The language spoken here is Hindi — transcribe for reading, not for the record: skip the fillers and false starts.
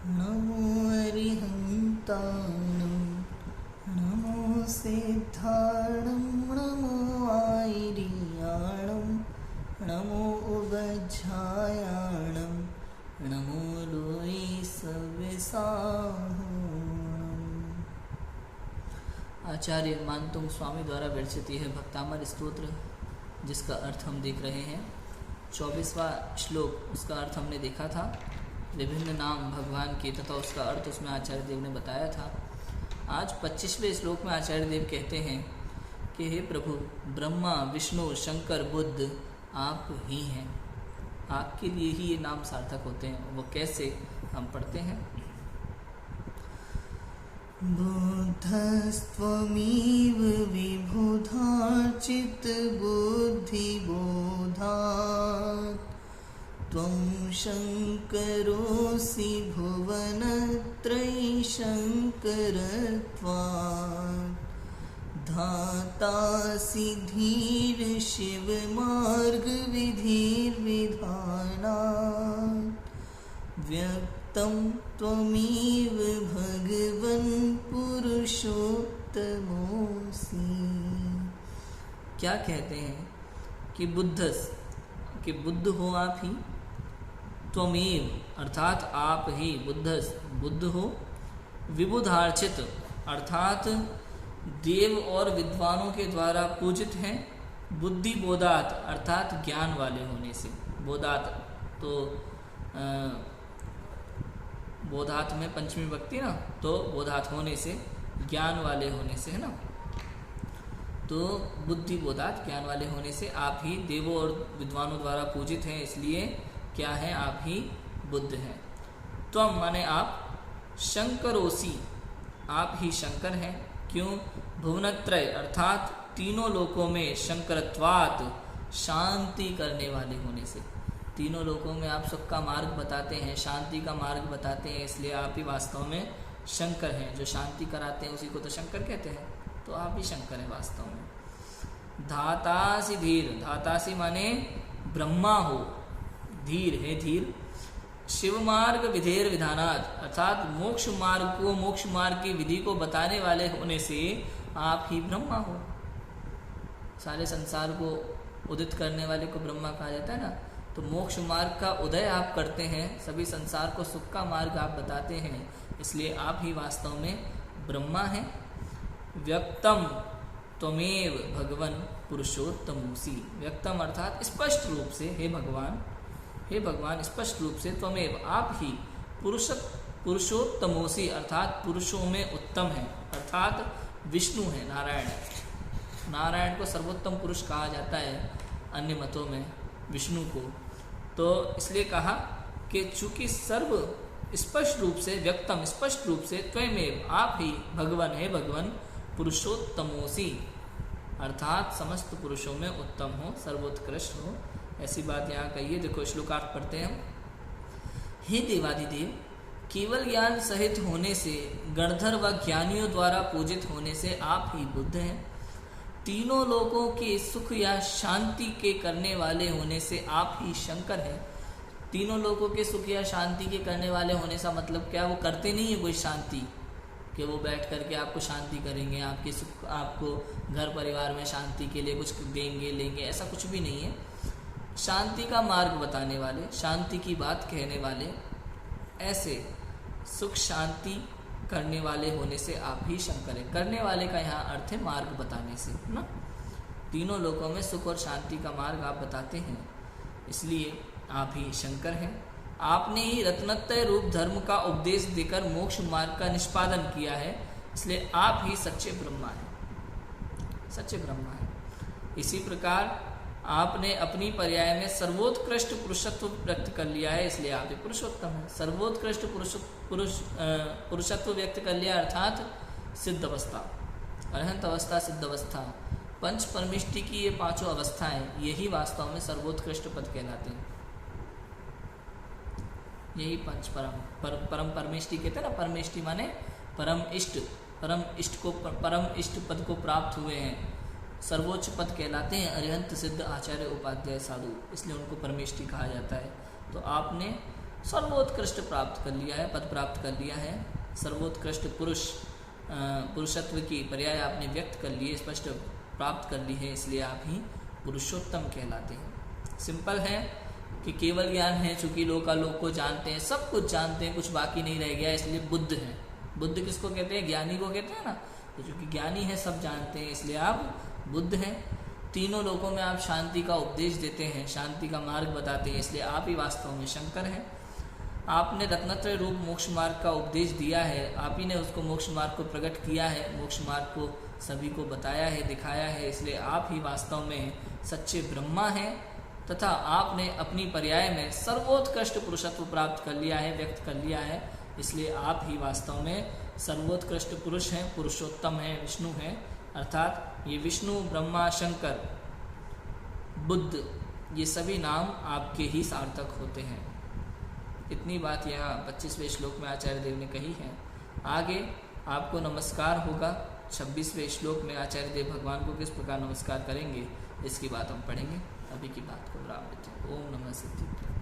नमो अरिहन्ताणं नमो सिद्धाणं नमो आयर्याणं नमो उबज्झायाणं नमो लोई सविसाहुणम्। आचार्य मानतुंग स्वामी द्वारा विरचित यह भक्तामर स्तोत्र, जिसका अर्थ हम देख रहे हैं। 24वां श्लोक, उसका अर्थ हमने देखा था। विभिन्न नाम भगवान के तथा उसका अर्थ उसमें आचार्य देव ने बताया था। आज 25वें श्लोक में आचार्य देव कहते हैं कि हे प्रभु, ब्रह्मा विष्णु शंकर बुद्ध आप ही हैं। आपके लिए ही ये नाम सार्थक होते हैं। वो कैसे, हम पढ़ते हैं। बुद्धस्त्वमेव विबुधार्चित बुद्धिबोधात् त्वं शङ्करोऽसि भुवनत्रयशङ्करत्वात् धातासि धीर्शिवमार्गविधिर्विधानात् व्यक्तं त्वमेव भगवन् पुरुषोत्तमोऽसि। क्या कहते हैं कि बुद्ध हो आप ही, त्वमेव अर्थात आप ही, बुद्ध हो, विबुधार्चित अर्थात देव और विद्वानों के द्वारा पूजित हैं, बुद्धि बोधात अर्थात ज्ञान वाले होने से। बोधात तो बोधात में पंचमी विभक्ति ना, तो बोधात होने से, ज्ञान वाले होने से, है ना। तो बुद्धि बोधात ज्ञान वाले होने से आप ही देवों और विद्वानों द्वारा पूजित हैं, इसलिए क्या है, आप ही बुद्ध हैं। त्वम माने आप, शंकरोसी आप ही शंकर हैं। क्यों? भुवनत्रय अर्थात तीनों लोकों में, शंकरत्वात् शांति करने वाले होने से। तीनों लोकों में आप सुख का मार्ग बताते हैं, शांति का मार्ग बताते हैं, इसलिए आप ही वास्तव में शंकर हैं। जो शांति कराते हैं उसी को तो शंकर कहते हैं। तो आप ही शंकर हैं वास्तव में। धातासि धीर, धातासि माने ब्रह्मा हो, धीर है धीर। शिव मार्ग विधेर विधानात् अर्थात मोक्ष मार्ग को, मोक्ष मार्ग की विधि को बताने वाले होने से आप ही ब्रह्मा हो। सारे संसार को उदित करने वाले को ब्रह्मा कहा जाता है ना। तो मोक्ष मार्ग का उदय आप करते हैं, सभी संसार को सुख का मार्ग आप बताते हैं, इसलिए आप ही वास्तव में ब्रह्मा हैं। व्यक्तम त्वमेव भगवन पुरुषोत्तमोऽसि। व्यक्तम अर्थात स्पष्ट रूप से, हे भगवान स्पष्ट रूप से, त्वमेव आप ही पुरुषोत्तमोऽसि अर्थात पुरुषों में उत्तम है, अर्थात विष्णु है, नारायण को सर्वोत्तम पुरुष कहा जाता है अन्य मतों में, विष्णु को। तो इसलिए कहा कि चूंकि सर्व स्पष्ट रूप से, व्यक्तम स्पष्ट रूप से, त्वमेव आप ही भगवान है, भगवान पुरुषोत्तमोऽसि अर्थात समस्त पुरुषों में उत्तम हो, सर्वोत्कृष्ट हो, ऐसी बात यहाँ कही है। देखो श्लोकार्थ पढ़ते हैं। हे देवादिदेव, केवल ज्ञान सहित होने से, गणधर व ज्ञानियों द्वारा पूजित होने से आप ही बुद्ध हैं। तीनों लोगों के सुख या शांति के करने वाले होने से आप ही शंकर हैं। तीनों लोगों के सुख या शांति के करने वाले होने का मतलब क्या? वो करते नहीं है कोई शांति कि वो बैठ करके आपको शांति करेंगे, आपके सुख, आपको घर परिवार में शांति के लिए कुछ देंगे लेंगे, ऐसा कुछ भी नहीं है। शांति का मार्ग बताने वाले, शांति की बात कहने वाले, ऐसे सुख शांति करने वाले होने से आप ही शंकर हैं। करने वाले का यहाँ अर्थ है मार्ग बताने से, ना। तीनों लोकों में सुख और शांति का मार्ग आप बताते हैं, इसलिए आप ही शंकर हैं। आपने ही रत्नत्रय रूप धर्म का उपदेश देकर मोक्ष मार्ग का निष्पादन किया है, इसलिए आप ही सच्चे ब्रह्मा हैं, सच्चे ब्रह्मा हैं। इसी प्रकार आपने अपनी पर्याय में सर्वोत्कृष्ट पुरुषत्व व्यक्त कर लिया है, इसलिए आप ही पुरुषोत्तम हैं। सर्वोत्कृष्ट पुरुषत्व व्यक्त कर लिया अर्थात सिद्ध अवस्था, अरहंत अवस्था, सिद्ध अवस्था, पंच परमिष्टि की ये पांचों अवस्थाएं, यही वास्तव में सर्वोत्कृष्ट पद कहलाते हैं। यही पंच परम परमिष्टि कहते हैं ना। परमिष्टि माने परम इष्ट पद को प्राप्त हुए हैं, सर्वोच्च पद कहलाते हैं अरिहंत सिद्ध आचार्य उपाध्याय साधु, इसलिए उनको परमेष्टि कहा जाता है। तो आपने सर्वोत्कृष्ट प्राप्त कर लिया है, पद प्राप्त कर लिया है। सर्वोत्कृष्ट पुरुषत्व की पर्याय आपने व्यक्त कर लिए, स्पष्ट प्राप्त कर ली है, इसलिए आप ही पुरुषोत्तम कहलाते हैं। सिंपल है कि केवल ज्ञान है, चूंकि लोकालोक को जानते हैं, सब कुछ जानते हैं, कुछ बाकी नहीं रह गया, इसलिए बुद्ध हैं। बुद्ध किसको कहते हैं? ज्ञानी को कहते हैं ना। तो चूंकि ज्ञानी है, सब जानते हैं, इसलिए आप बुद्ध हैं। तीनों लोकों में आप शांति का उपदेश देते हैं, शांति का मार्ग बताते हैं, इसलिए आप ही वास्तव में शंकर हैं। आपने रत्नत्रय रूप मोक्ष मार्ग का उपदेश दिया है, आप ही ने उसको मोक्ष मार्ग को प्रकट किया है, मोक्ष मार्ग को सभी को बताया है, दिखाया है, इसलिए आप ही वास्तव में सच्चे ब्रह्मा हैं। तथा आपने अपनी पर्याय में सर्वोत्कृष्ट पुरुषत्व प्राप्त कर लिया है, व्यक्त कर लिया है, इसलिए आप ही वास्तव में सर्वोत्कृष्ट पुरुष हैं, पुरुषोत्तम हैं, विष्णु हैं। अर्थात ये विष्णु, ब्रह्मा, शंकर, बुद्ध, ये सभी नाम आपके ही सार्थक होते हैं। इतनी बात यहाँ 25वें श्लोक में आचार्य देव ने कही है। आगे आपको नमस्कार होगा। 26वें श्लोक में आचार्य देव भगवान को किस प्रकार नमस्कार करेंगे, इसकी बात हम पढ़ेंगे। अभी की बात को विराम देते हैं। ओम नमः सिद्धि।